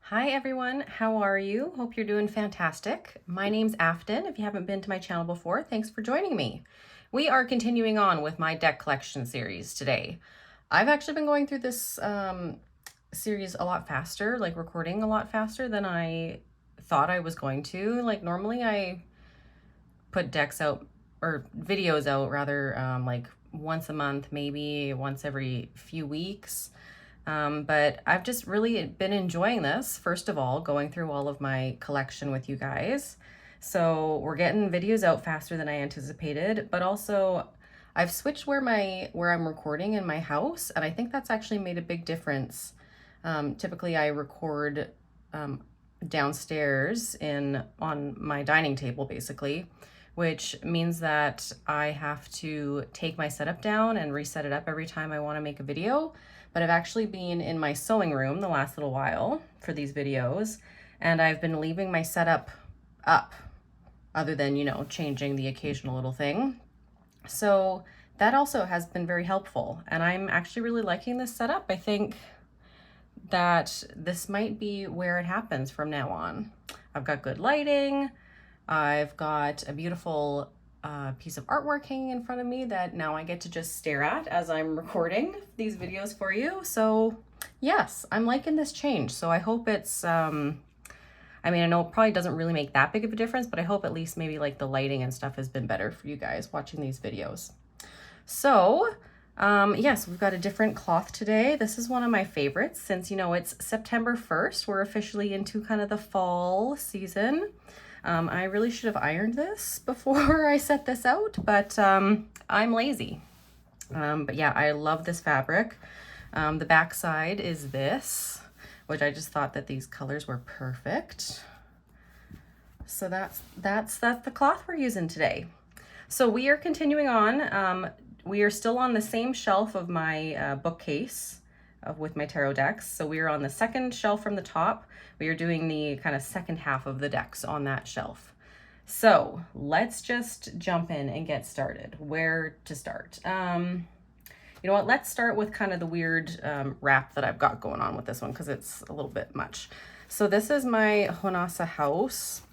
Hi everyone, how are you? Hope you're doing fantastic. My name's Afton. If you haven't been to my channel before, thanks for joining me. We are continuing on with my deck collection series today. I've actually been going through this series a lot faster, like recording a lot faster than I thought I was going to. Like normally I put decks out, or videos out rather, like once a month, maybe once every few weeks. But I've just really been enjoying this, first of all, going through all of my collection with you guys. So we're getting videos out faster than I anticipated, but also I've switched where I'm recording in my house, and I think that's actually made a big difference. Typically I record downstairs on my dining table, basically, which means that I have to take my setup down and reset it up every time I want to make a video. But I've actually been in my sewing room the last little while for these videos, and I've been leaving my setup up, other than, you know, changing the occasional little thing. So that also has been very helpful, and I'm actually really liking this setup. I think that this might be where it happens from now on. I've got good lighting. I've got a beautiful piece of artwork hanging in front of me that now I get to just stare at as I'm recording these videos for you. So yes, I'm liking this change. So I hope it's, I mean, I know it probably doesn't really make that big of a difference, but I hope at least maybe like the lighting and stuff has been better for you guys watching these videos. So yes, we've got a different cloth today. This is one of my favorites since, you know, it's September 1st. We're officially into kind of the fall season. I really should have ironed this before I set this out, but I'm lazy. But yeah, I love this fabric. The back side is this, which I just thought that these colors were perfect. So that's the cloth we're using today. So we are continuing on. We are still on the same shelf of my bookcase with my tarot decks. So we are on the second shelf from the top. We are doing the kind of second half of the decks on that shelf. So let's just jump in and get started. Where to start? You know what? Let's start with kind of the weird wrap that I've got going on with this one because it's a little bit much. So this is my Honasa House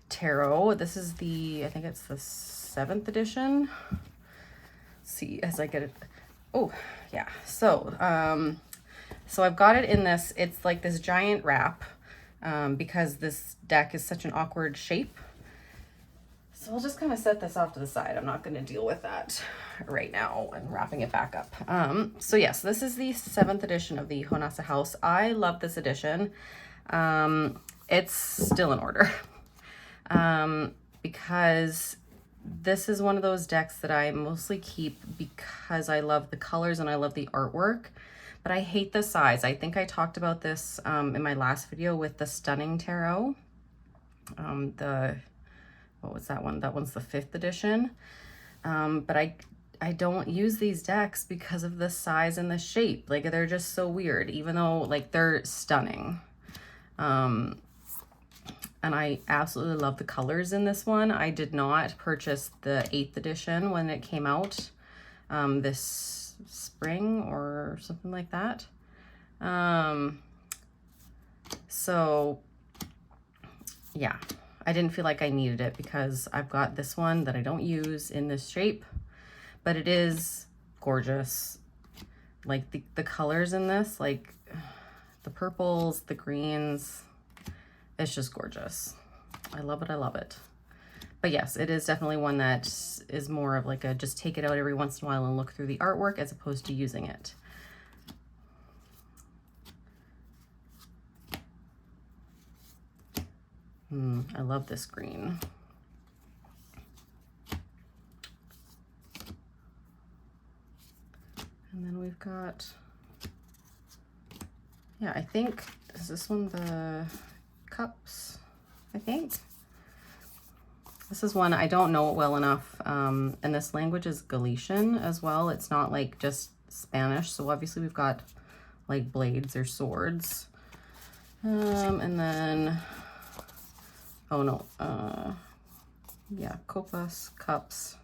tarot. This is I think it's the 7th edition. Let's see as I get it. Oh yeah, so I've got it in this, it's like this giant wrap because this deck is such an awkward shape. So I'll just kind of set this off to the side. I'm not going to deal with that right now and wrapping it back up. So yes, this is the 7th edition of the Honasa House. I love this edition. It's still in order because this is one of those decks that I mostly keep because I love the colors and I love the artwork, but I hate the size. I think I talked about this in my last video with the Stunning Tarot. What was that one? That one's the 5th edition. But I don't use these decks because of the size and the shape. Like they're just so weird, even though like they're stunning. And I absolutely love the colors in this one. I did not purchase the 8th edition when it came out this spring or something like that. So yeah, I didn't feel like I needed it because I've got this one that I don't use in this shape, but it is gorgeous. Like the colors in this, like the purples, the greens, it's just gorgeous. I love it. I love it. But yes, it is definitely one that is more of like a just take it out every once in a while and look through the artwork as opposed to using it. I love this green. And then we've got, yeah, I think, is this one the cups? I think. This is one, I don't know it well enough. And this language is Galician as well. It's not like just Spanish. So obviously we've got like blades or swords. And then, oh no, yeah, copas, cups.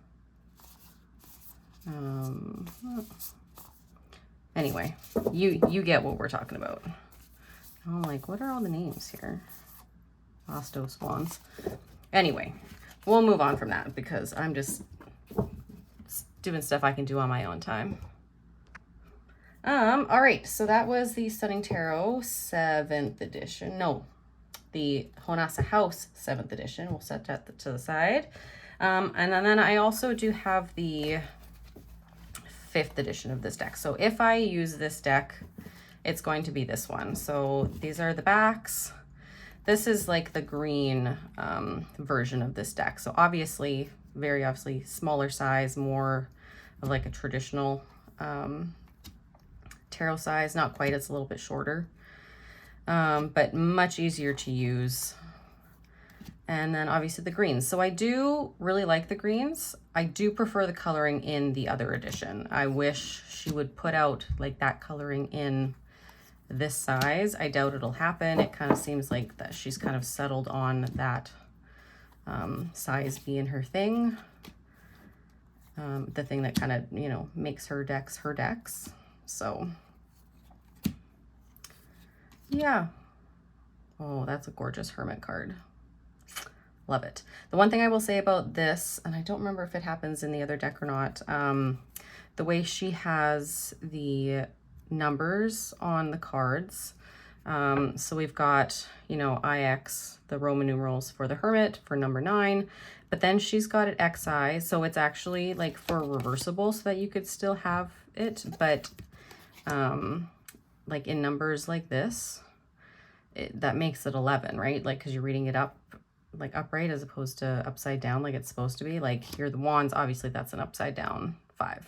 Anyway, you get what we're talking about. I'm like, what are all the names here? Osto swans. Anyway, we'll move on from that because I'm just doing stuff I can do on my own time. All right, so that was the Stunning Tarot 7th edition. No, the Honasa House 7th edition. We'll set that to the side. And then I also do have the 5th edition of this deck. So if I use this deck, it's going to be this one. So these are the backs. This is like the green version of this deck. So obviously, very obviously smaller size, more of like a traditional tarot size. Not quite, it's a little bit shorter, but much easier to use. And then obviously the greens. So I do really like the greens. I do prefer the coloring in the other edition. I wish she would put out like that coloring in this size. I doubt it'll happen. It kind of seems like that she's kind of settled on that size being her thing. The thing that kind of, you know, makes her decks. So yeah. Oh, that's a gorgeous hermit card. Love it. The one thing I will say about this, and I don't remember if it happens in the other deck or not, the way she has the numbers on the cards. So we've got, you know, IX, the Roman numerals for the Hermit for number 9, but then she's got it XI, so it's actually like for reversible so that you could still have it, but like in numbers like this, that makes it 11, right? Like, because you're reading it up, like upright as opposed to upside down like it's supposed to be. Like here, the wands, obviously that's an upside down 5.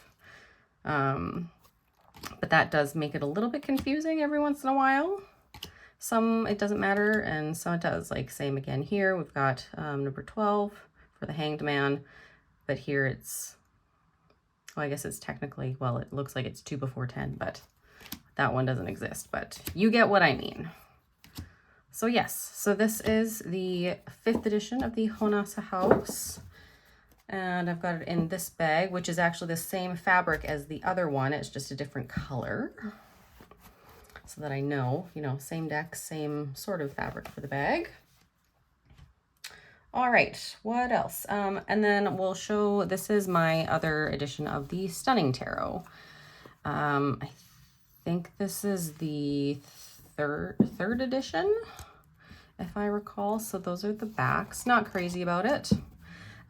But that does make it a little bit confusing every once in a while. Some it doesn't matter, and some it does. Like same again here, we've got number 12 for the Hanged Man, but here it's, well, I guess it's technically, well, it looks like it's 2 before 10, but that one doesn't exist, but you get what I mean. So yes, so this is the 5th edition of the Honasa House. And I've got it in this bag, which is actually the same fabric as the other one. It's just a different color. So that I know, you know, same deck, same sort of fabric for the bag. All right, what else? And then we'll show, this is my other edition of the Stunning Tarot. I think this is the third edition, if I recall. So those are the backs. Not crazy about it.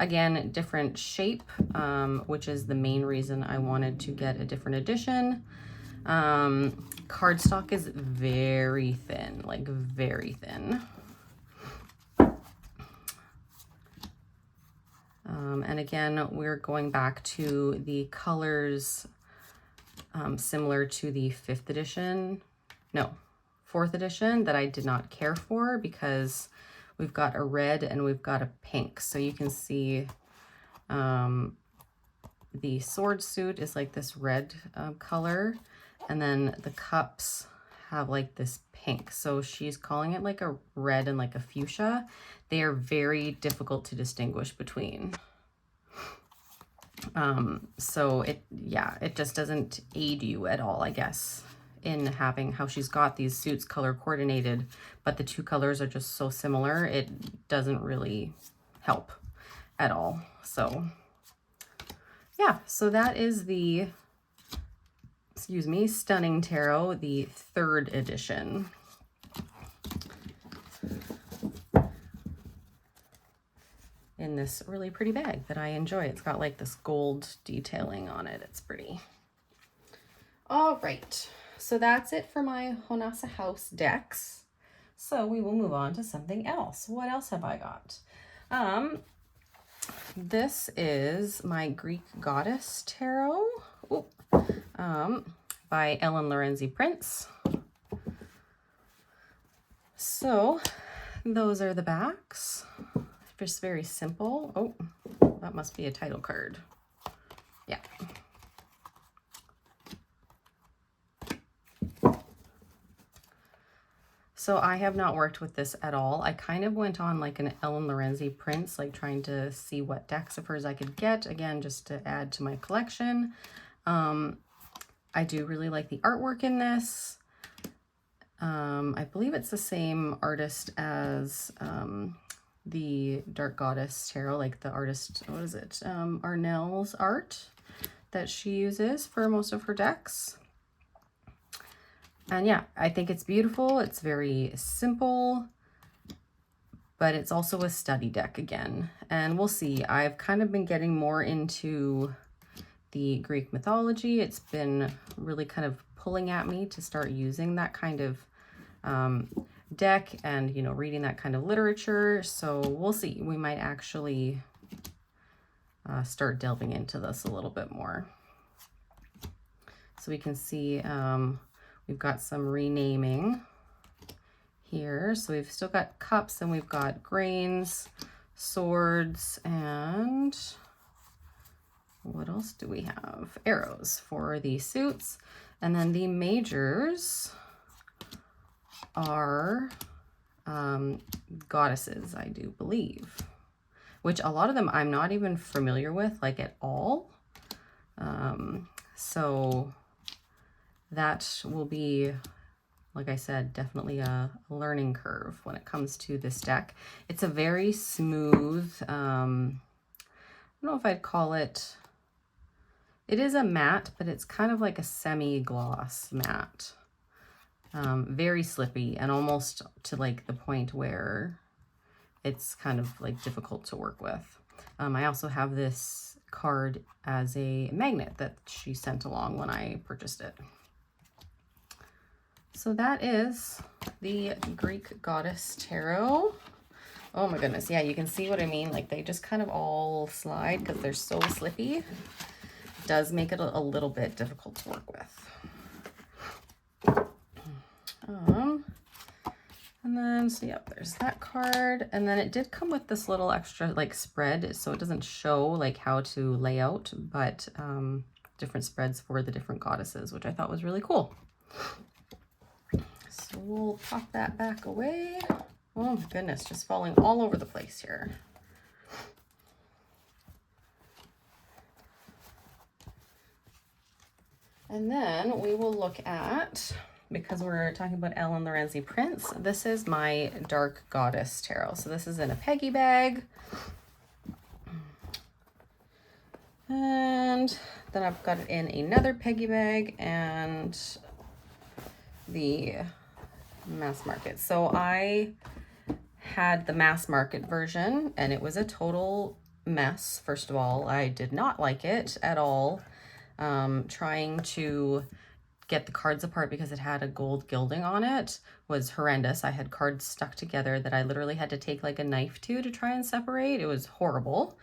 Again, different shape, which is the main reason I wanted to get a different edition. Cardstock is very thin, like very thin. And again, we're going back to the colors similar to the 5th edition. No, 4th edition that I did not care for because we've got a red and we've got a pink. So you can see the sword suit is like this red color, and then the cups have like this pink. So she's calling it like a red and like a fuchsia. They are very difficult to distinguish between. So it just doesn't aid you at all, I guess, in having how she's got these suits color coordinated, but the two colors are just so similar, it doesn't really help at all. So yeah, so that is the, excuse me, Stunning Tarot, the 3rd edition. In this really pretty bag that I enjoy. It's got like this gold detailing on it. It's pretty. All right, so that's it for my Honasa House decks. So we will move on to something else. What else have I got? This is my Greek Goddess Tarot by Ellen Lorenzi Prince. So those are the backs. Just very simple. Oh, that must be a title card. Yeah. So I have not worked with this at all. I kind of went on like an Ellen Lorenzi Prince, like trying to see what decks of hers I could get, again, just to add to my collection. I do really like the artwork in this. I believe it's the same artist as the Dark Goddess Tarot, like the artist, what is it? Arnell's art that she uses for most of her decks. And yeah, I think it's beautiful. It's very simple, but it's also a study deck again. And we'll see. I've kind of been getting more into the Greek mythology. It's been really kind of pulling at me to start using that kind of deck and, you know, reading that kind of literature. So we'll see. We might actually start delving into this a little bit more. So we can see we've got some renaming here. So we've still got cups, and we've got grains, swords, and what else do we have? Arrows for the suits. And then the majors are goddesses, I do believe, which a lot of them I'm not even familiar with, like, at all. So that will be, like I said, definitely a learning curve when it comes to this deck. It's a very smooth, I don't know if I'd call it, it is a matte, but it's kind of like a semi-gloss matte. Very slippy, and almost to like the point where it's kind of like difficult to work with. I also have this card as a magnet that she sent along when I purchased it. So that is the Greek Goddess Tarot. Oh my goodness. Yeah, you can see what I mean. Like, they just kind of all slide because they're so slippy. It does make it a little bit difficult to work with. And then, so yep, there's that card. And then it did come with this little extra like spread, so it doesn't show like how to lay out, but different spreads for the different goddesses, which I thought was really cool. So we'll pop that back away. Oh my goodness, just falling all over the place here. And then we will look at, because we're talking about Ellen Lorenzi prints, this is my Dark Goddess Tarot. So this is in a Peggy bag. And then I've got it in another Peggy bag and the mass market. So I had the mass market version, and it was a total mess. First of all, I did not like it at all. Trying to get the cards apart because it had a gold gilding on it was horrendous. I had cards stuck together that I literally had to take like a knife to try and separate. It was horrible.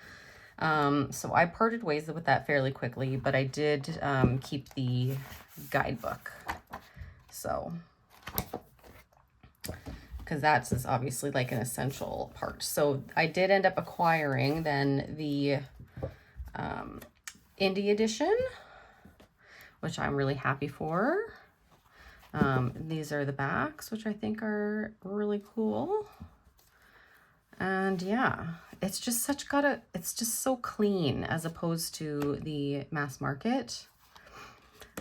So I parted ways with that fairly quickly, but I did keep the guidebook. So, because that's obviously like an essential part. So I did end up acquiring then the indie edition, which I'm really happy for. These are the backs, which I think are really cool. And yeah, it's just it's just so clean as opposed to the mass market.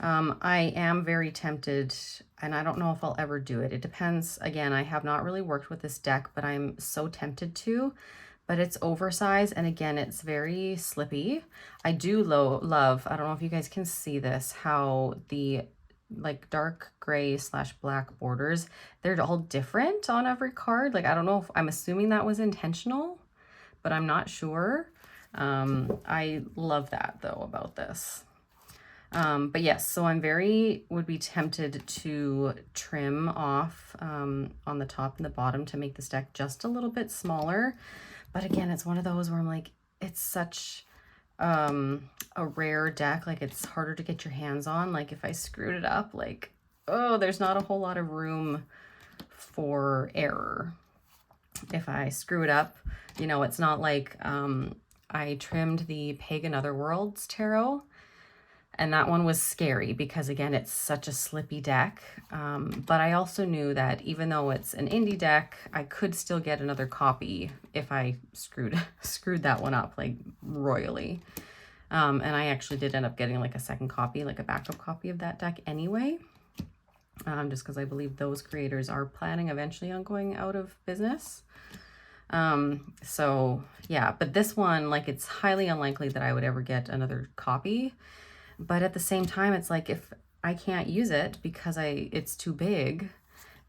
I am very tempted, and I don't know if I'll ever do it. It depends. Again, I have not really worked with this deck, but I'm so tempted to. But it's oversized, and again, it's very slippy. I do love, I don't know if you guys can see this, how the like dark gray / black borders, they're all different on every card. Like, I don't know if, I'm assuming that was intentional, but I'm not sure. I love that though about this. But yes, so I'm would be tempted to trim off on the top and the bottom to make this deck just a little bit smaller. But again, it's one of those where I'm like, it's such a rare deck. Like, it's harder to get your hands on. Like, if I screwed it up, like, oh, there's not a whole lot of room for error. If I screw it up, you know, it's not like I trimmed the Pagan Otherworlds Tarot. And that one was scary because, again, it's such a slippy deck. But I also knew that even though it's an indie deck, I could still get another copy if I screwed that one up, like, royally. And I actually did end up getting, like, a second copy, like a backup copy of that deck anyway. just because I believe those creators are planning eventually on going out of business. So yeah, but this one, like, it's highly unlikely that I would ever get another copy. But at the same time, it's like, if I can't use it because it's too big,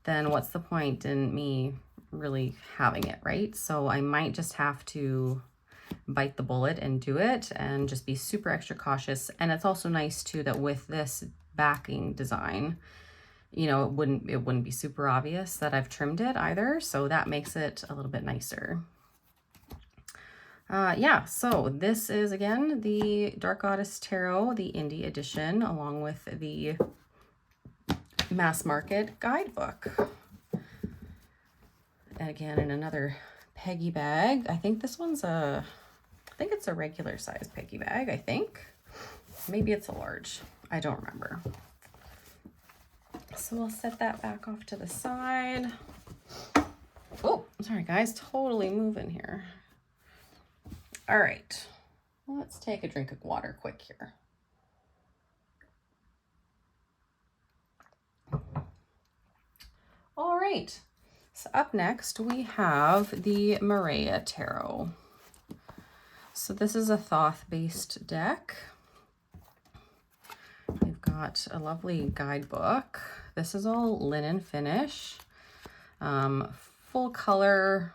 then what's the point in me really having it, right? So I might just have to bite the bullet and do it and just be super extra cautious. And it's also nice too that with this backing design, you know, it wouldn't be super obvious that I've trimmed it either. So that makes it a little bit nicer. Yeah, so this is, again, the Dark Goddess Tarot, the indie edition, along with the mass market guidebook. And again, in another Peggy bag. I think this one's I think it's a regular size Peggy bag, I think. Maybe it's a large. I don't remember. So we'll set that back off to the side. Oh, sorry guys, totally moving here. All right, let's take a drink of water quick here. All right, so up next we have the Maria Tarot. So this is a Thoth-based deck. We've got a lovely guidebook. This is all linen finish, full color,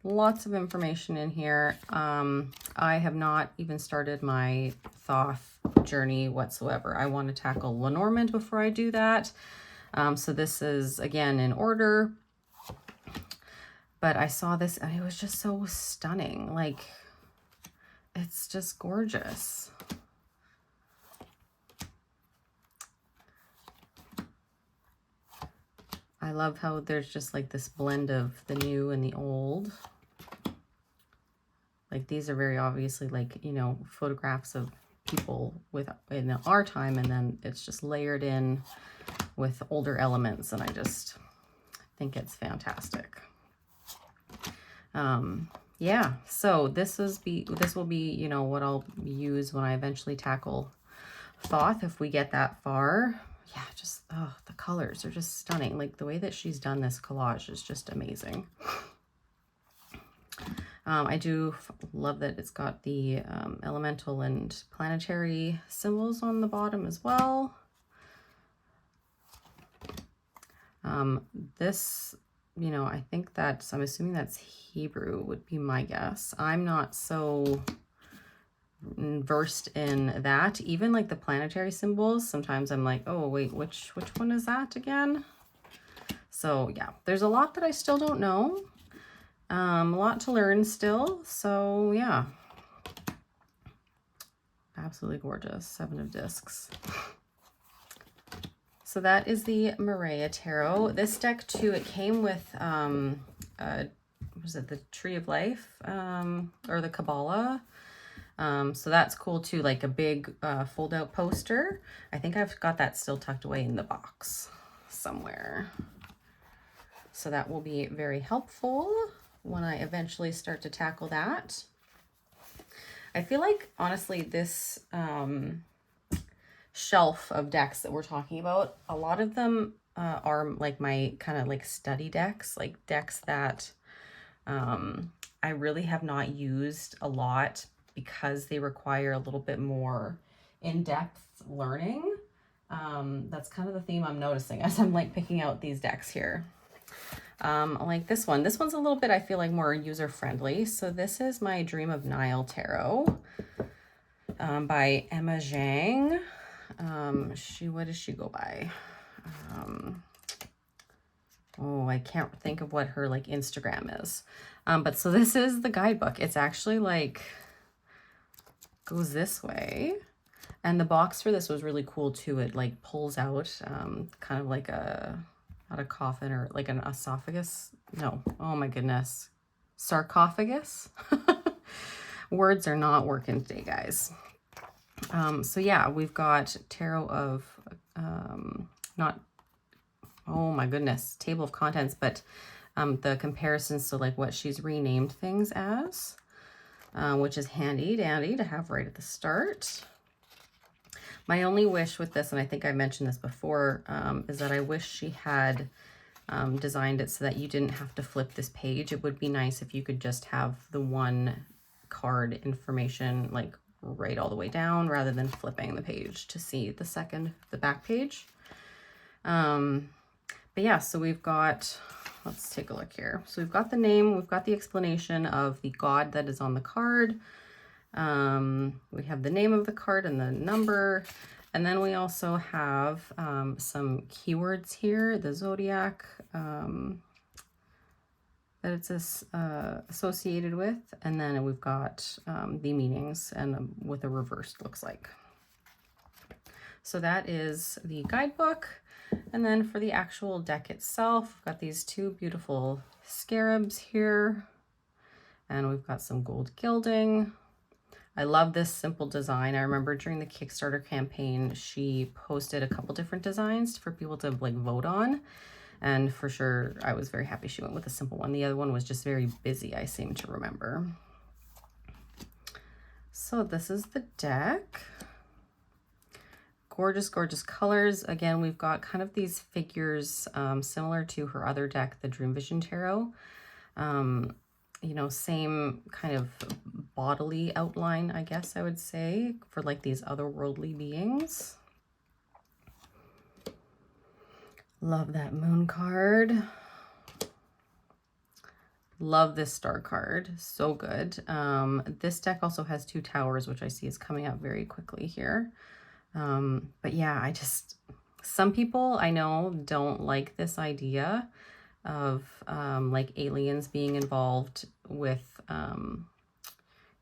lots of information in here. I have not even started my Thoth journey whatsoever. I want to tackle Lenormand before I do that. So this is, again, in order. But I saw this and it was just so stunning. Like, it's just gorgeous. I love how there's just like this blend of the new and the old. Like, these are very obviously, like, you know, photographs of people in our time, and then it's just layered in with older elements, and I just think it's fantastic. Yeah, so this will be, you know, what I'll use when I eventually tackle Thoth, if we get that far. Yeah, just, oh, the colors are just stunning. Like, the way that she's done this collage is just amazing. I do love that it's got the elemental and planetary symbols on the bottom as well. This, you know, I think I'm assuming that's Hebrew would be my guess. I'm not so versed in that. Even like the planetary symbols, sometimes I'm like, oh wait, which one is that again? So yeah, there's a lot that I still don't know. A lot to learn still. So yeah, absolutely gorgeous. 7 of discs. So that is the Maria Tarot. This deck too, it came with was it the Tree of Life, or the Kabbalah? So that's cool too, like a big fold out poster. I think I've got that still tucked away in the box somewhere. So that will be very helpful when I eventually start to tackle that. I feel like, honestly, this shelf of decks that we're talking about, a lot of them are like my kind of like study decks, like decks that I really have not used a lot because they require a little bit more in-depth learning. That's kind of the theme I'm noticing as I'm like picking out these decks here. Like this one. This one's a little bit, I feel like, more user-friendly. So this is my Dream of Nile Tarot by Emma Zhang. What does she go by? Oh, I can't think of what her like Instagram is. But so this is the guidebook. It's actually like goes this way. And the box for this was really cool too. It like pulls out kind of like not a coffin, or like an esophagus. No, oh my goodness. Sarcophagus. Words are not working today, guys. So yeah, we've got tarot of, oh my goodness, table of contents, but the comparisons to like what she's renamed things as, which is handy dandy to have right at the start. My only wish with this, and I think I mentioned this before, is that I wish she had designed it so that you didn't have to flip this page. It would be nice if you could just have the one card information like right all the way down rather than flipping the page to see the back page. But yeah, so we've got, let's take a look here. So we've got the name, we've got the explanation of the god that is on the card. We have the name of the card and the number. And then we also have some keywords here, the zodiac that it's associated with. And then we've got the meanings and what the reversed looks like. So that is the guidebook. And then for the actual deck itself, we've got these two beautiful scarabs here. And we've got some gold gilding. I love this simple design. I remember during the Kickstarter campaign, she posted a couple different designs for people to like vote on. And for sure, I was very happy she went with a simple one. The other one was just very busy, I seem to remember. So this is the deck. Gorgeous, gorgeous colors. Again, we've got kind of these figures similar to her other deck, the Dream Vision Tarot. You know, same kind of bodily outline, I guess I would say, for like these otherworldly beings. Love that moon card. Love this star card. So good. This deck also has two towers, which I see is coming up very quickly here. But yeah, some people I know don't like this idea of like aliens being involved with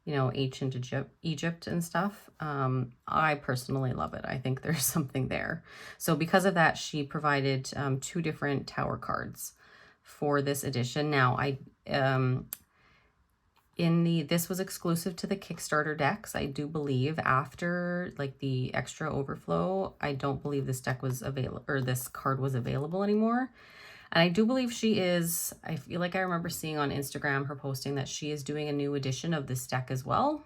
you know, ancient Egypt and stuff. I personally love it. I think there's something there. So because of that, she provided two different tower cards for this edition. Now this was exclusive to the Kickstarter decks, I do believe. After like the extra overflow, I don't believe this deck was available, or this card was available anymore. And I do believe she is, I feel like I remember seeing on Instagram her posting that she is doing a new edition of this deck as well.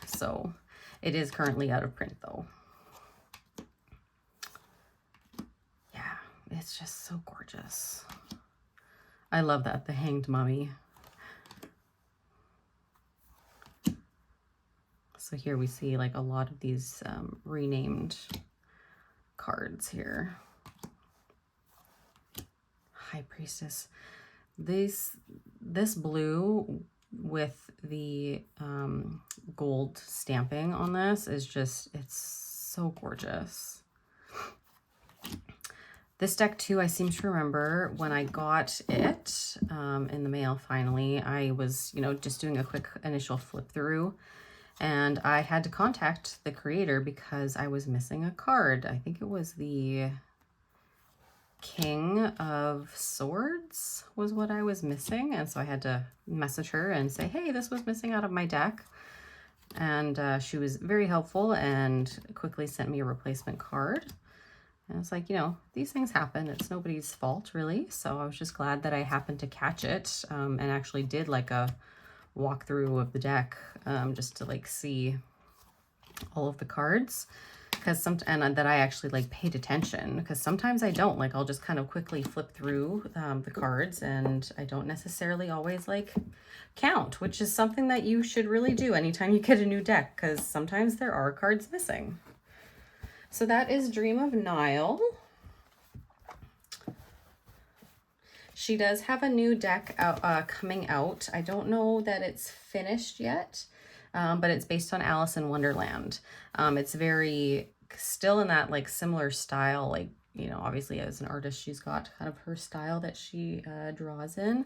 So it is currently out of print though. Yeah, it's just so gorgeous. I love that, the Hanged Mummy. So here we see like a lot of these renamed cards here. High Priestess. This blue with the gold stamping on this is just, it's so gorgeous. This deck too, I seem to remember when I got it in the mail finally, I was, you know, just doing a quick initial flip through. And I had to contact the creator because I was missing a card. I think it was the King of Swords was what I was missing. And so I had to message her and say, hey, this was missing out of my deck. And she was very helpful and quickly sent me a replacement card. And it's like, you know, these things happen. It's nobody's fault, really. So I was just glad that I happened to catch it and actually did like a walkthrough of the deck just to like see all of the cards, because and that I actually like paid attention, because sometimes I don't, like I'll just kind of quickly flip through the cards and I don't necessarily always like count, which is something that you should really do anytime you get a new deck, because sometimes there are cards missing. So that is Dream of Nile. She does have a new deck out, coming out. I don't know that it's finished yet, but it's based on Alice in Wonderland. It's very still in that like similar style, like, you know, obviously as an artist, she's got kind of her style that she draws in.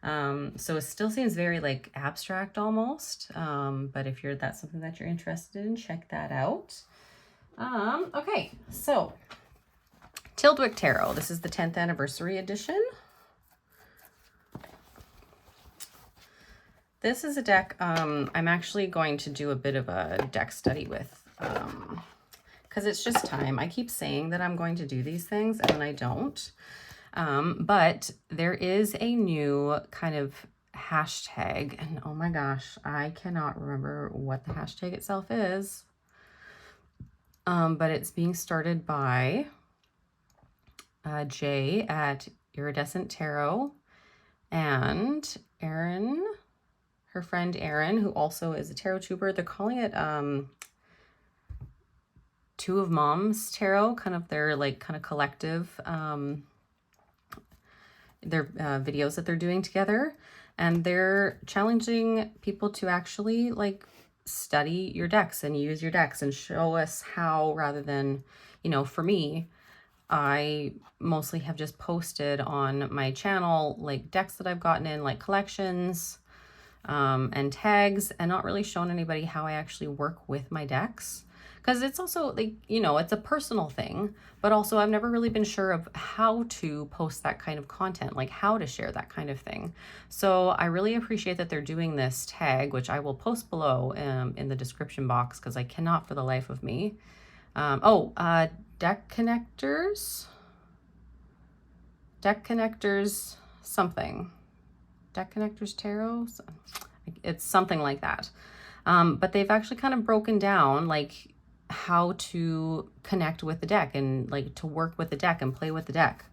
So it still seems very like abstract almost. But if that's something that you're interested in, check that out. Okay, so Tildwick Tarot. This is the 10th anniversary edition. This is a deck I'm actually going to do a bit of a deck study with, because it's just time. I keep saying that I'm going to do these things and then I don't. But there is a new kind of hashtag, and oh my gosh, I cannot remember what the hashtag itself is. but it's being started by Jay at Iridescent Tarot and Erin, her friend Erin, who also is a tarot tuber. They're calling it Two of Moms Tarot, kind of their like kind of collective their videos that they're doing together, and they're challenging people to actually like study your decks and use your decks and show us how, rather than, you know, for me, I mostly have just posted on my channel like decks that I've gotten in, like collections and tags, and not really shown anybody how I actually work with my decks. Because it's also like, you know, it's a personal thing, but also I've never really been sure of how to post that kind of content, like how to share that kind of thing. So I really appreciate that they're doing this tag, which I will post below in the description box, because I cannot for the life of me. Deck connectors something. Deck Connectors Tarot? It's something like that. But they've actually kind of broken down like how to connect with the deck and like to work with the deck and play with the deck.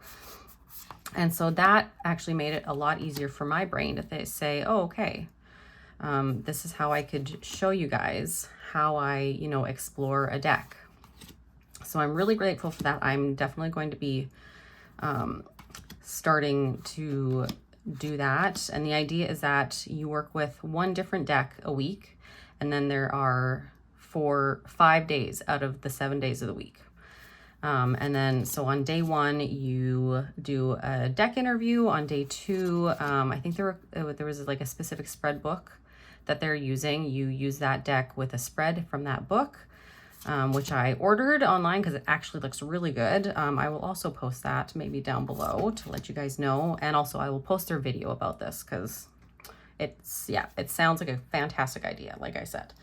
And so that actually made it a lot easier for my brain to say, oh, okay, this is how I could show you guys how I, you know, explore a deck. So I'm really grateful for that. I'm definitely going to be starting to do that. And the idea is that you work with one different deck a week, and then there are 5 days out of the 7 days of the week. And then, so on day 1, you do a deck interview. On day 2, I think there was like a specific spread book that they're using. You use that deck with a spread from that book, which I ordered online because it actually looks really good. I will also post that maybe down below to let you guys know. And also I will post their video about this because it's, yeah, it sounds like a fantastic idea, like I said.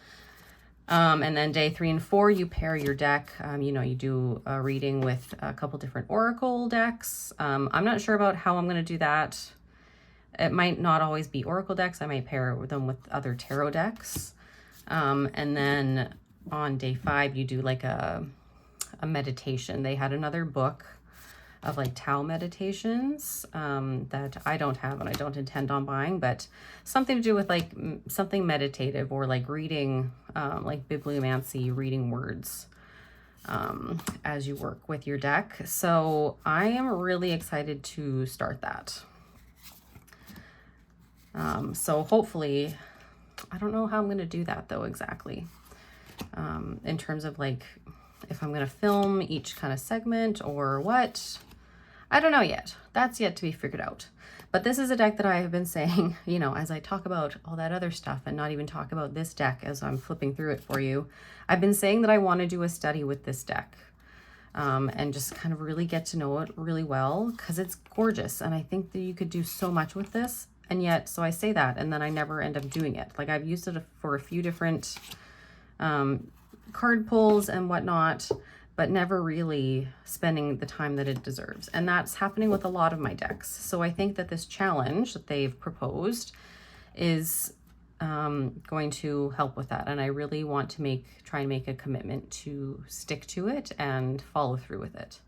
And then day 3 and 4, you pair your deck. You know, you do a reading with a couple different oracle decks. I'm not sure about how I'm going to do that. It might not always be oracle decks. I might pair them with other tarot decks. And then on day 5, you do like a meditation. They had another book of like Tao meditations that I don't have and I don't intend on buying, but something to do with like something meditative or like reading, like bibliomancy, reading words as you work with your deck. So I am really excited to start that. So hopefully, I don't know how I'm going to do that though exactly, in terms of like if I'm going to film each kind of segment or what. I don't know yet. That's yet to be figured out. But this is a deck that I have been saying, you know, as I talk about all that other stuff and not even talk about this deck as I'm flipping through it for you, I've been saying that I want to do a study with this deck and just kind of really get to know it really well, because it's gorgeous. And I think that you could do so much with this. And yet, so I say that, and then I never end up doing it. Like I've used it for a few different card pulls and whatnot, but never really spending the time that it deserves. And that's happening with a lot of my decks. So I think that this challenge that they've proposed is going to help with that. And I really want to try and make a commitment to stick to it and follow through with it.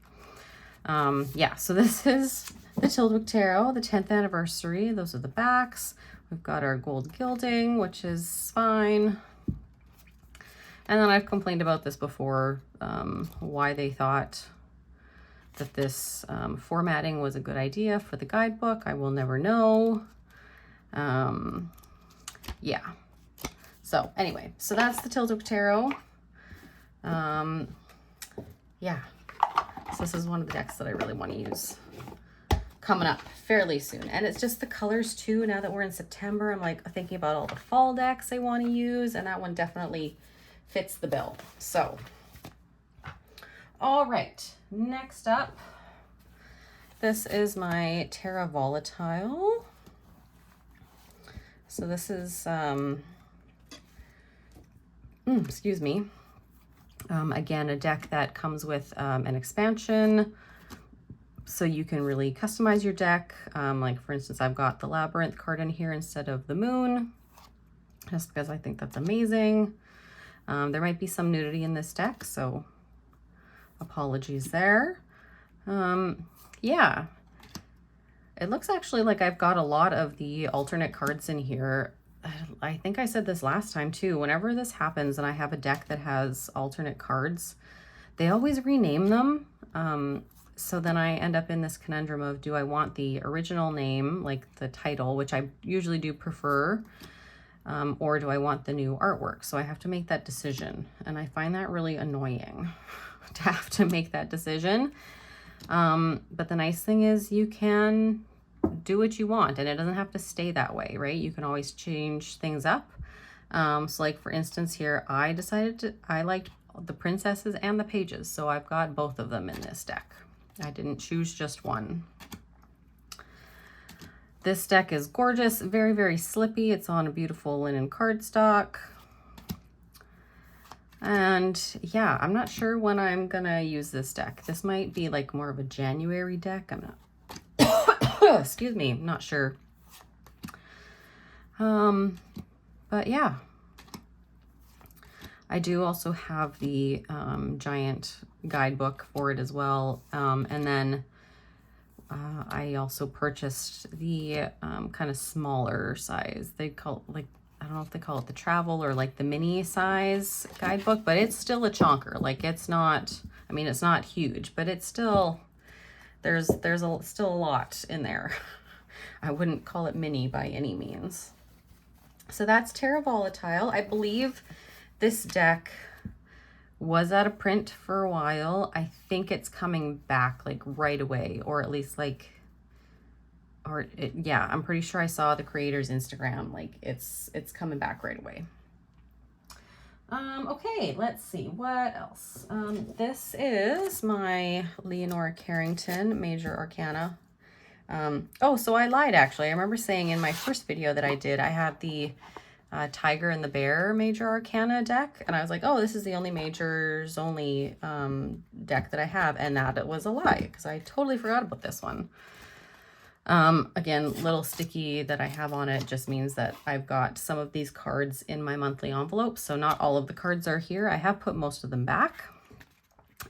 Yeah, so this is the Tildwick Tarot, the 10th anniversary. Those are the backs. We've got our gold gilding, which is fine. And then I've complained about this before, why they thought that this formatting was a good idea for the guidebook. I will never know. Yeah. So anyway, so that's the Tildwick Tarot. Yeah. So this is one of the decks that I really want to use coming up fairly soon. And it's just the colors too. Now that we're in September, I'm like thinking about all the fall decks I want to use, and that one definitely fits the bill. So, all right, next up, this is my Terra Volatile. So this is, excuse me, again, a deck that comes with an expansion, so you can really customize your deck. Like for instance, I've got the Labyrinth card in here instead of the Moon, just because I think that's amazing. There might be some nudity in this deck, so apologies there. Yeah, it looks actually like I've got a lot of the alternate cards in here. I think I said this last time too. Whenever this happens and I have a deck that has alternate cards, they always rename them. So then I end up in this conundrum of, do I want the original name, like the title, which I usually do prefer, or do I want the new artwork? So I have to make that decision. And I find that really annoying to have to make that decision. But the nice thing is you can do what you want and it doesn't have to stay that way, right? You can always change things up. So like for instance here, I liked the princesses and the pages. So I've got both of them in this deck. I didn't choose just one. This deck is gorgeous, very, very slippy. It's on a beautiful linen cardstock. And yeah, I'm not sure when I'm gonna use this deck. This might be like more of a January deck. I'm not, excuse me, I'm not sure. But yeah. I do also have the giant guidebook for it as well. And then I also purchased the kind of smaller size. They call it, like, I don't know if they call it the travel or like the mini size guidebook, but it's still a chonker. Like it's not, I mean, it's not huge, but it's still, there's still a lot in there. I wouldn't call it mini by any means. So that's Terra Volatile. I believe this deck was out of print for a while. I think it's coming back like right away, or at least like, yeah, I'm pretty sure I saw the creator's Instagram. Like it's coming back right away. Okay, let's see what else. This is my Leonora Carrington Major Arcana. Oh, so I lied actually. I remember saying in my first video that I did, I had the Tiger and the Bear Major Arcana deck, and I was like, oh, this is the only Majors only deck that I have, and that was a lie because I totally forgot about this one. Again, little sticky that I have on it just means that I've got some of these cards in my monthly envelope, so not all of the cards are here. I have put most of them back,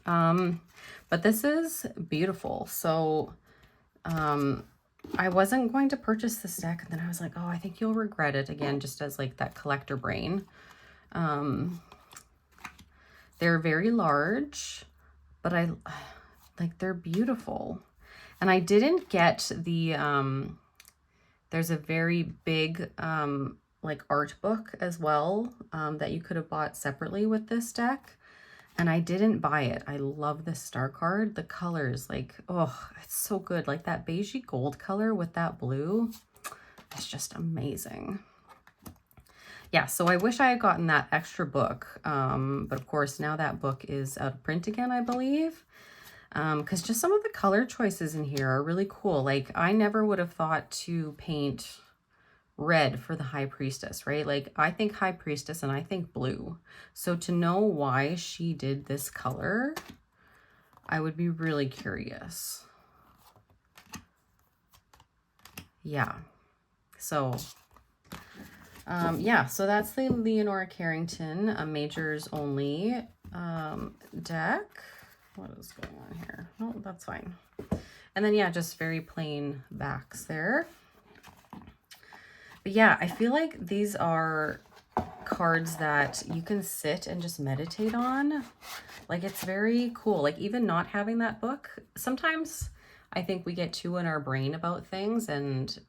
but this is beautiful. So I wasn't going to purchase this deck, and then I was like, oh, I think you'll regret it, again, just as like that collector brain. They're very large, but they're beautiful. And I didn't get the, there's a very big, like art book as well, that you could have bought separately with this deck. And I didn't buy it. I love this star card. The colors, like, oh, it's so good. Like that beigey gold color with that blue. It's just amazing. Yeah, so I wish I had gotten that extra book. But of course, now that book is out of print again, I believe. Because just some of the color choices in here are really cool. Like I never would have thought to paint red for the High Priestess, right? Like I think High Priestess and I think blue. So to know why she did this color, I would be really curious. Yeah. So, yeah, so that's the Leonora Carrington Majors Only deck. What is going on here? Oh, that's fine. And then, yeah, just very plain backs there. But yeah, I feel like these are cards that you can sit and just meditate on. Like, it's very cool. Like, even not having that book, sometimes I think we get too in our brain about things, and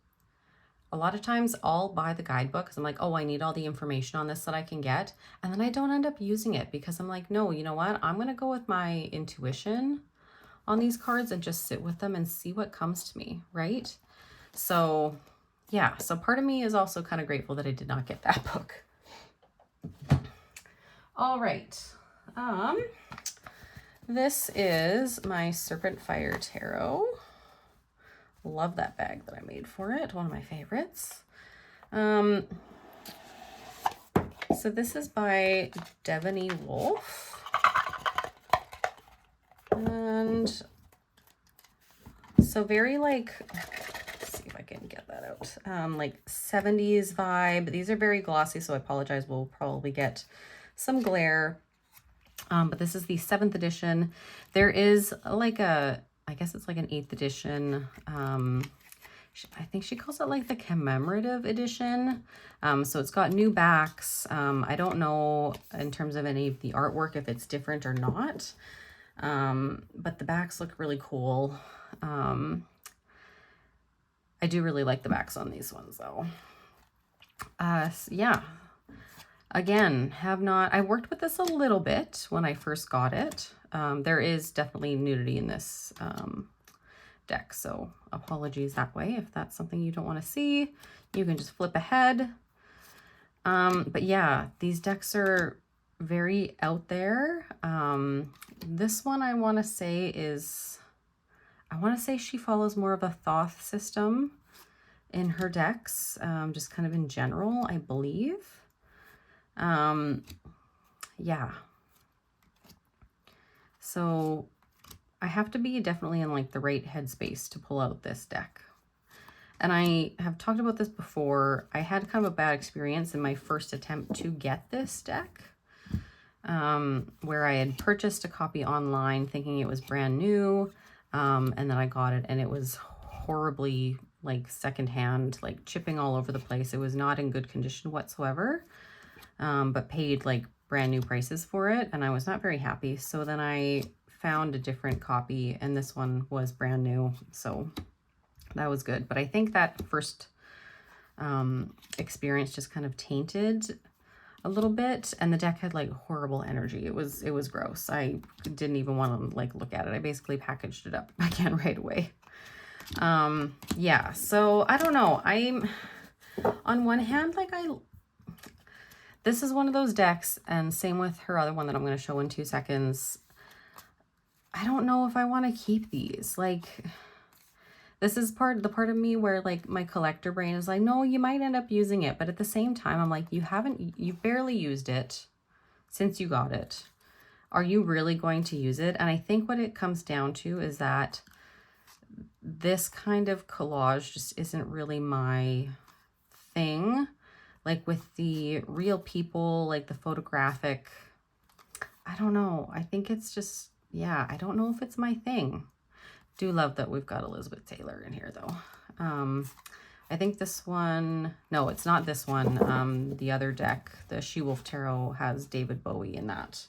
a lot of times I'll buy the guidebook because I'm like, oh, I need all the information on this that I can get. And then I don't end up using it because I'm like, no, you know what? I'm going to go with my intuition on these cards and just sit with them and see what comes to me, right? So yeah, so part of me is also kind of grateful that I did not get that book. All right. This is my Serpent Fire Tarot. Love that bag that I made for it. One of my favorites. So this is by Devony Wolf. And so very like, let's see if I can get that out. Like 70s vibe. These are very glossy, so I apologize. We'll probably get some glare. But this is the 7th edition. There is like I guess it's like an 8th edition. I think she calls it like the commemorative edition. So it's got new backs. I don't know in terms of any of the artwork if it's different or not. But the backs look really cool. I do really like the backs on these ones though. Yeah. Again, I worked with this a little bit when I first got it. There is definitely nudity in this deck, so apologies that way. If that's something you don't want to see, you can just flip ahead. But yeah, these decks are very out there. This one I want to say she follows more of a Thoth system in her decks, just kind of in general, I believe. Yeah. So I have to be definitely in like the right headspace to pull out this deck. And I have talked about this before. I had kind of a bad experience in my first attempt to get this deck, where I had purchased a copy online thinking it was brand new. And then I got it and it was horribly like secondhand, like chipping all over the place. It was not in good condition whatsoever, but paid like brand new prices for it. And I was not very happy. So then I found a different copy and this one was brand new. So that was good. But I think that first experience just kind of tainted a little bit, and the deck had like horrible energy. It was gross. I didn't even want to like look at it. I basically packaged it up again right away. Yeah, so I don't know. I'm on one hand, like this is one of those decks, and same with her other one that I'm going to show in 2 seconds. I don't know if I want to keep these. Like, this is the part of me where like my collector brain is like, no, you might end up using it. But at the same time, I'm like, you barely used it since you got it. Are you really going to use it? And I think what it comes down to is that this kind of collage just isn't really my thing. Like with the real people, like the photographic, I don't know. I think it's just, yeah, I don't know if it's my thing. Do love that we've got Elizabeth Taylor in here though. I think this one, no, it's not this one. The other deck, the Shewolf Tarot, has David Bowie in that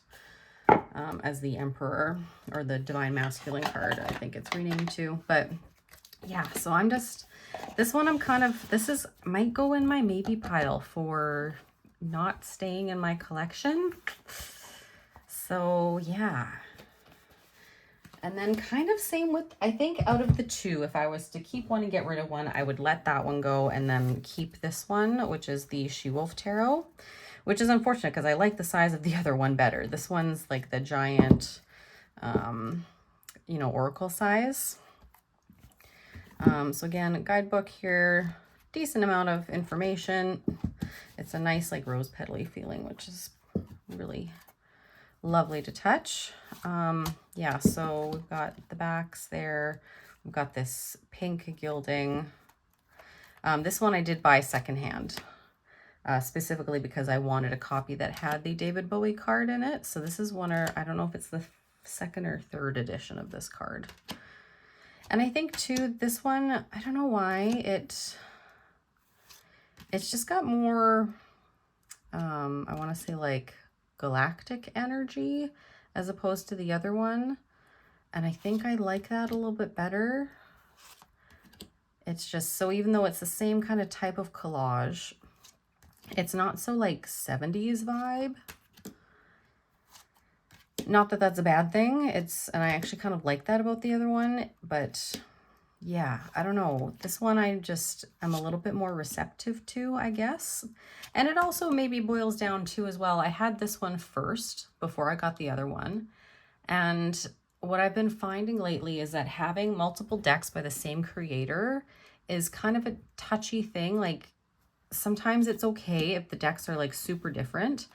as the Emperor, or the Divine Masculine card, I think it's renamed to. But yeah, so I'm just, this one might go in my maybe pile for not staying in my collection. So yeah. And then kind of same with, I think out of the two, if I was to keep one and get rid of one, I would let that one go and then keep this one, which is the Shewolf Tarot, which is unfortunate because I like the size of the other one better. This one's like the giant, you know, oracle size. So again, guidebook here, decent amount of information. It's a nice like rose petally feeling, which is really lovely to touch. Yeah, so we've got the backs there. We've got this pink gilding. This one I did buy secondhand, specifically because I wanted a copy that had the David Bowie card in it. So this is one, or I don't know if it's the 2nd or 3rd edition of this card. And I think too, this one, I don't know why, it's just got more, I want to say like galactic energy as opposed to the other one. And I think I like that a little bit better. It's just, so even though it's the same kind of type of collage, it's not so like 70s vibe. Not that that's a bad thing. And I actually kind of like that about the other one, but yeah, I don't know. This one I'm a little bit more receptive to, I guess. And it also maybe boils down to as well, I had this one first before I got the other one. And what I've been finding lately is that having multiple decks by the same creator is kind of a touchy thing. Like sometimes it's okay if the decks are like super different,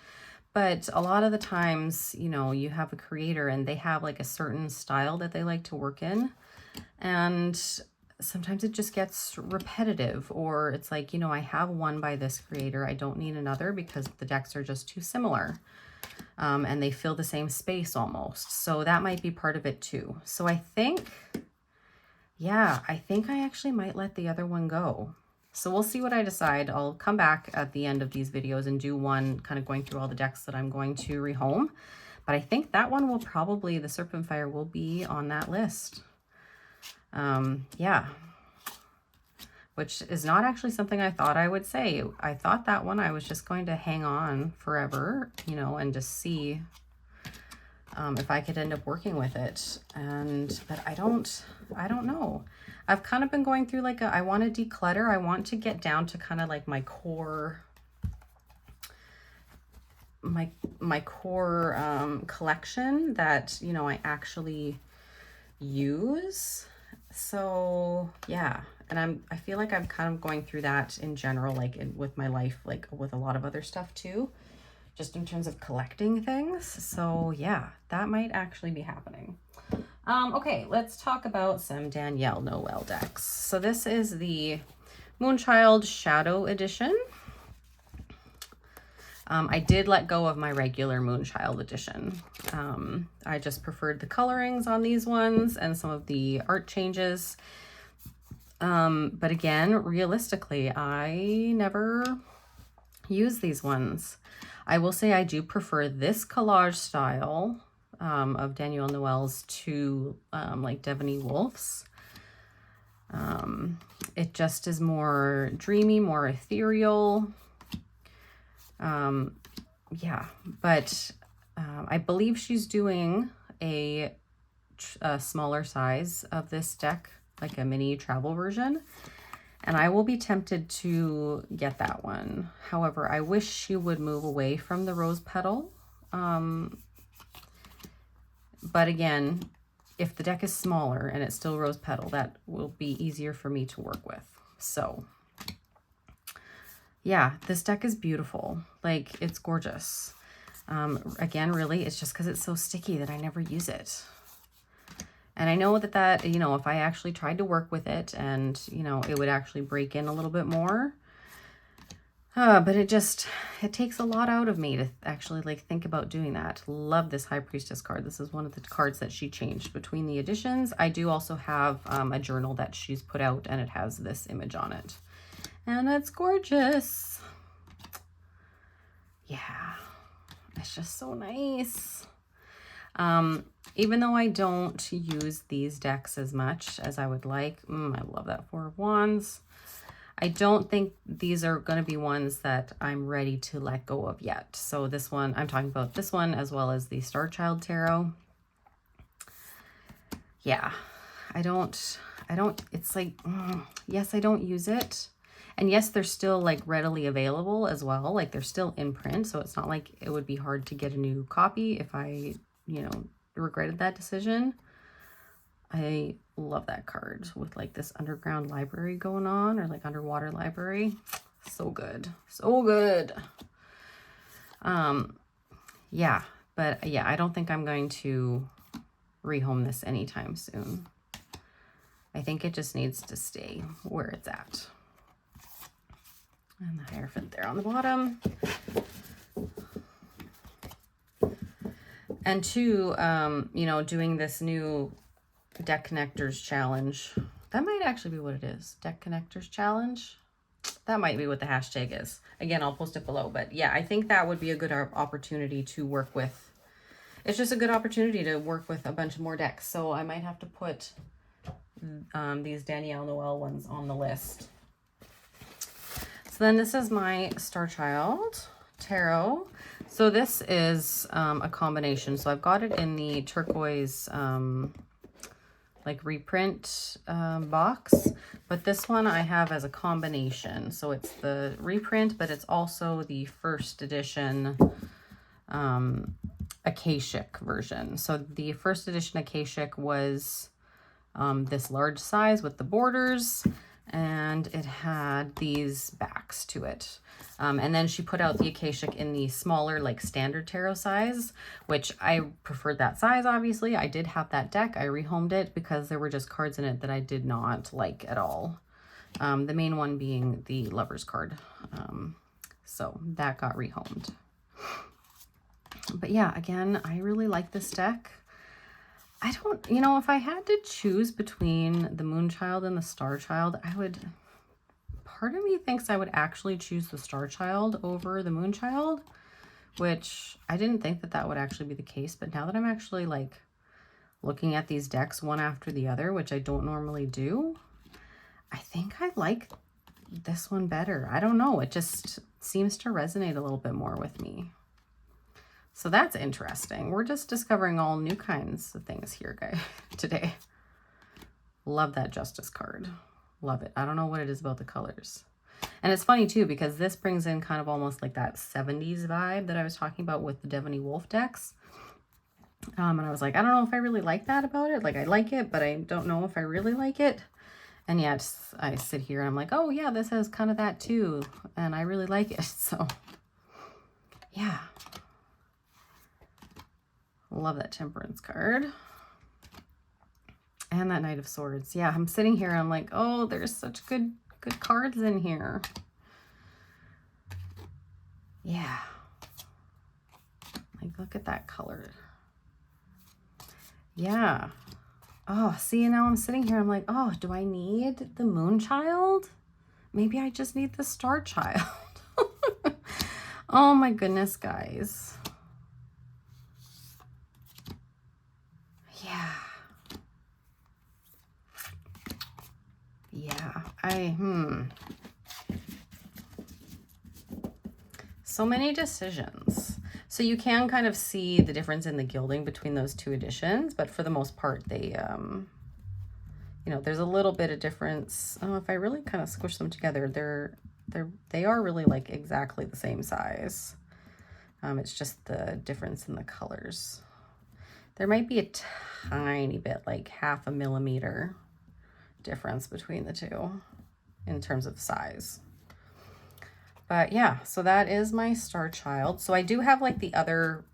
but a lot of the times, you know, you have a creator and they have like a certain style that they like to work in. And sometimes it just gets repetitive, or it's like, you know, I have one by this creator, I don't need another because the decks are just too similar. And they fill the same space almost. So that might be part of it too. So I think, yeah, I think I actually might let the other one go. So we'll see what I decide. I'll come back at the end of these videos and do one kind of going through all the decks that I'm going to rehome. But I think that one will probably, the Serpent Fire will be on that list. Yeah. Which is not actually something I thought I would say. I thought that one I was just going to hang on forever, you know, and just see if I could end up working with it. But I don't know. I've kind of been going through like I want to declutter. I want to get down to kind of like my core, my core collection that, you know, I actually use. So yeah. And I feel like I'm kind of going through that in general, like with my life, like with a lot of other stuff too, just in terms of collecting things. So yeah, that might actually be happening. Okay, let's talk about some Danielle Noel decks. So this is the Moonchild Shadow Edition. I did let go of my regular Moonchild edition. I just preferred the colorings on these ones and some of the art changes. But again, realistically, I never use these ones. I will say I do prefer this collage style of Danielle Noel's to like Devaney Wolf's. It just is more dreamy, more ethereal. Yeah, but I believe she's doing a smaller size of this deck, like a mini travel version, and I will be tempted to get that one. However, I wish she would move away from the rose petal. But again, if the deck is smaller and it's still rose petal, that will be easier for me to work with. So yeah, this deck is beautiful. Like, it's gorgeous. Again, really, it's just because it's so sticky that I never use it. And I know that, you know, if I actually tried to work with it and, you know, it would actually break in a little bit more. But it takes a lot out of me to actually like think about doing that. Love this High Priestess card. This is one of the cards that she changed between the editions. I do also have a journal that she's put out and it has this image on it. And it's gorgeous. Yeah, it's just so nice. Even though I don't use these decks as much as I would like, I love that Four of Wands. I don't think these are going to be ones that I'm ready to let go of yet. So this one, I'm talking about this one as well as the Star Child Tarot. Yeah, it's like, yes, I don't use it. And yes, they're still like readily available as well. Like they're still in print. So it's not like it would be hard to get a new copy if I, you know, regretted that decision. I love that card with like this underground library going on, or like underwater library. So good. So good. Yeah, but yeah, I don't think I'm going to rehome this anytime soon. I think it just needs to stay where it's at. And the Hierophant there on the bottom. And two, you know, doing this new Deck Connectors Challenge. That might actually be what it is. Deck Connectors Challenge. That might be what the hashtag is. Again, I'll post it below. But yeah, I think that would be a good opportunity to work with. It's just a good opportunity to work with a bunch more decks. So I might have to put these Danielle Noel ones on the list. So then this is my Star Child Tarot. So this is a combination. So I've got it in the turquoise like reprint box, but this one I have as a combination. So it's the reprint, but it's also the first edition Akashic version. So the first edition Akashic was this large size with the borders, and it had these backs to it. And then she put out the Akashic in the smaller, like standard tarot size, which I preferred that size, obviously. I did have that deck. I rehomed it because there were just cards in it that I did not like at all. The main one being the Lover's card. So that got rehomed. But yeah, again, I really like this deck. I don't, you know, if I had to choose between the Moonchild and the Starchild, I would, part of me thinks I would actually choose the Starchild over the Moonchild, which I didn't think that that would actually be the case. But now that I'm actually like looking at these decks one after the other, which I don't normally do, I think I like this one better. I don't know. It just seems to resonate a little bit more with me. So that's interesting. We're just discovering all new kinds of things here, guys, today. Love that Justice card. Love it. I don't know what it is about the colors. And it's funny too, because this brings in kind of almost like that 70s vibe that I was talking about with the Devony Wolf decks. And I was like, I don't know if I really like that about it. Like, I like it, but I don't know if I really like it. And yet I sit here and I'm like, oh yeah, this has kind of that too. And I really like it. So yeah. Love that Temperance card. And that Knight of Swords. Yeah, I'm sitting here and I'm like, oh, there's such good cards in here. Yeah. Like, look at that color. Yeah. Oh, see, now I'm sitting here, I'm like, oh, do I need the Moonchild? Maybe I just need the Starchild. Oh my goodness, guys. Yeah. Yeah, so many decisions. So you can kind of see the difference in the gilding between those two editions, but for the most part, they, you know, there's a little bit of difference. Oh, if I really kind of squish them together, they are really like exactly the same size. It's just the difference in the colors. There might be a tiny bit, like 0.5 millimeter difference between the two in terms of size. But yeah, so that is my Starchild. So I do have like the other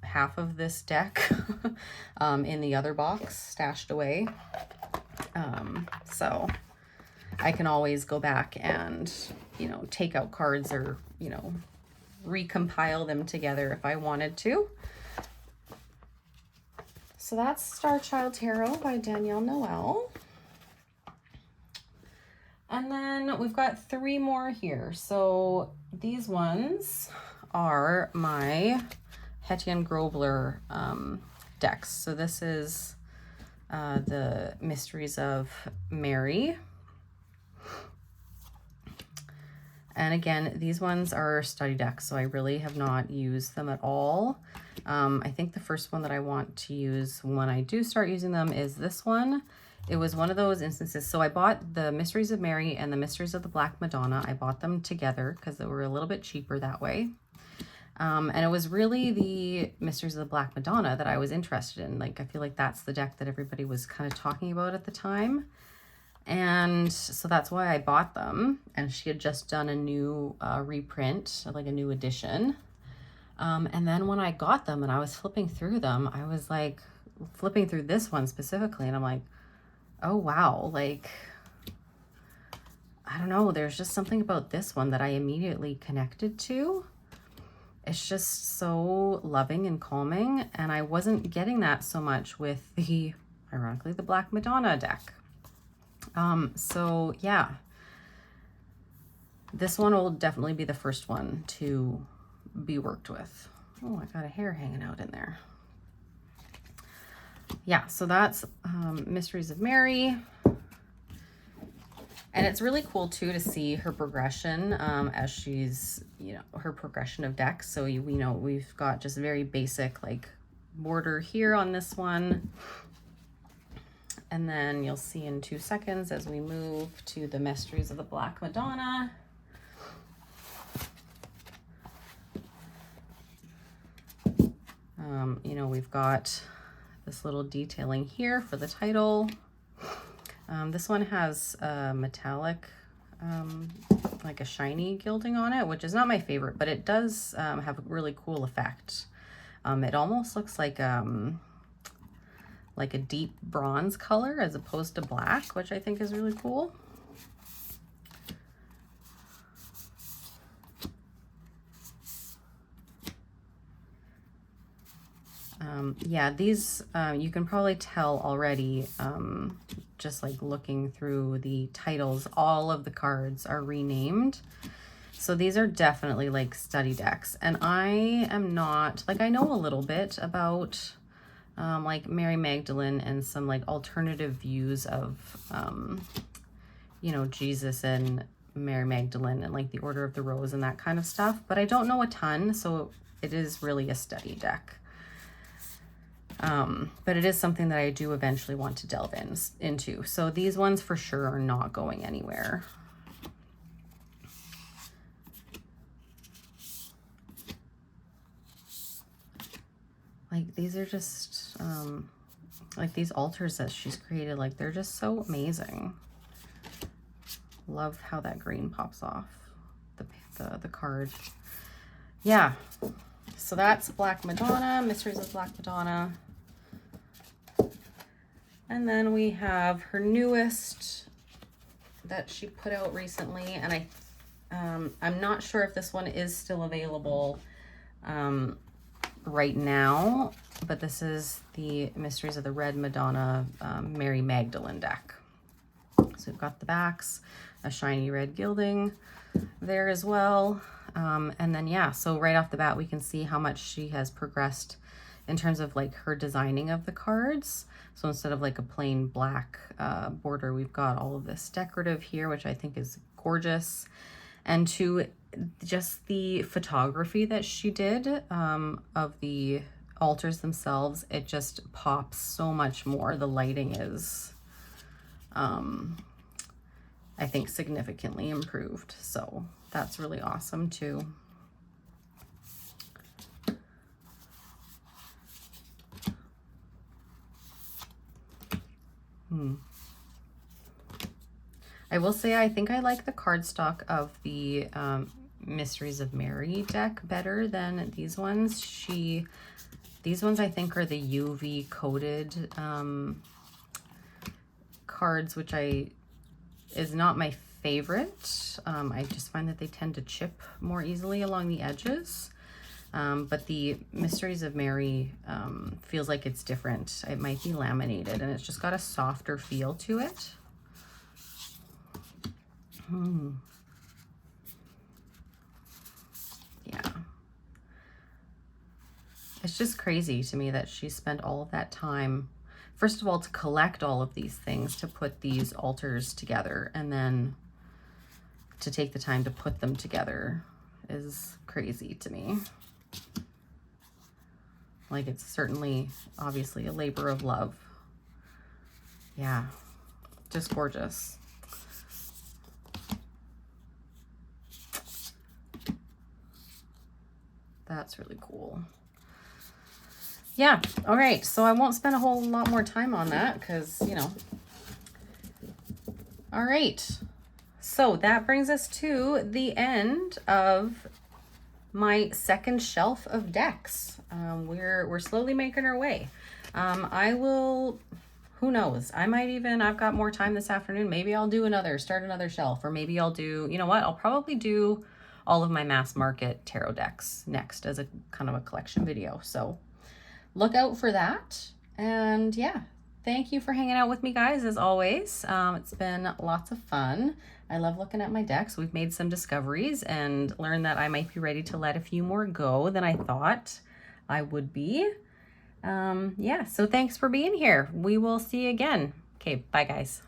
half of this deck in the other box stashed away. So I can always go back and, you know, take out cards or, you know, recompile them together if I wanted to. So that's Starchild Tarot by Danielle Noel. And then we've got 3 more here. So these ones are my Hetian Groler decks. So this is the Mysteries of Mary. And again, these ones are study decks, so I really have not used them at all. I think the first one that I want to use when I do start using them is this one. It was one of those instances. So I bought the Mysteries of Mary and the Mysteries of the Black Madonna. I bought them together because they were a little bit cheaper that way. And it was really the Mysteries of the Black Madonna that I was interested in. Like, I feel like that's the deck that everybody was kind of talking about at the time. And so that's why I bought them. And she had just done a new reprint, like a new edition. And then when I got them and I was flipping through them, I was like flipping through this one specifically. And I'm like, oh, wow. Like, I don't know. There's just something about this one that I immediately connected to. It's just so loving and calming. And I wasn't getting that so much with the, ironically, the Black Madonna deck. So yeah, this one will definitely be the first one to be worked with. Oh, I got a hair hanging out in there. Yeah, so that's Mysteries of Mary. And it's really cool too to see her progression as she's, you know, her progression of decks. So we know we've got just very basic like border here on this one. And then you'll see in 2 seconds as we move to the Mysteries of the Black Madonna. You know, we've got this little detailing here for the title. This one has a metallic, like a shiny gilding on it, which is not my favorite, but it does have a really cool effect. It almost looks like a deep bronze color as opposed to black, which I think is really cool. Yeah, these, you can probably tell already, just like looking through the titles, all of the cards are renamed. So these are definitely like study decks. And I am not, like, I know a little bit about like Mary Magdalene and some like alternative views of, you know, Jesus and Mary Magdalene and like the Order of the Rose and that kind of stuff. But I don't know a ton, so it is really a study deck. But it is something that I do eventually want to delve into. So these ones for sure are not going anywhere. Like these are just, like these altars that she's created, like they're just so amazing. Love how that green pops off the card. Yeah. So that's Black Madonna, Mysteries of Black Madonna. And then we have her newest that she put out recently. And I'm not sure if this one is still available right now, but this is the Mysteries of the Red Madonna Mary Magdalene deck. So we've got the backs, a shiny red gilding there as well. And then, yeah, so right off the bat, we can see how much she has progressed in terms of like her designing of the cards. So instead of like a plain black border, we've got all of this decorative here, which I think is gorgeous. And to just the photography that she did of the altars themselves, it just pops so much more. The lighting is, I think, significantly improved. So that's really awesome too. I will say I think I like the cardstock of the Mysteries of Mary deck better than these ones. These ones I think are the UV coated cards, which is not my favorite. I just find that they tend to chip more easily along the edges. But the Mysteries of Mary feels like it's different. It might be laminated and it's just got a softer feel to it. Yeah. It's just crazy to me that she spent all of that time, first of all, to collect all of these things, to put these altars together, and then to take the time to put them together is crazy to me. Like, it's certainly, obviously, a labor of love. Yeah, just gorgeous. That's really cool. Yeah, all right, so I won't spend a whole lot more time on that because, you know. All right, so that brings us to the end of my second shelf of decks. We're slowly making our way. I will, who knows, I've got more time this afternoon. Maybe I'll start another shelf, or maybe I'll do, you know what, I'll probably do all of my mass market tarot decks next as a kind of a collection video. So look out for that. And yeah, thank you for hanging out with me, guys, as always. It's been lots of fun. I love looking at my decks. We've made some discoveries and learned that I might be ready to let a few more go than I thought I would be. Yeah, so thanks for being here. We will see you again. Okay, bye, guys.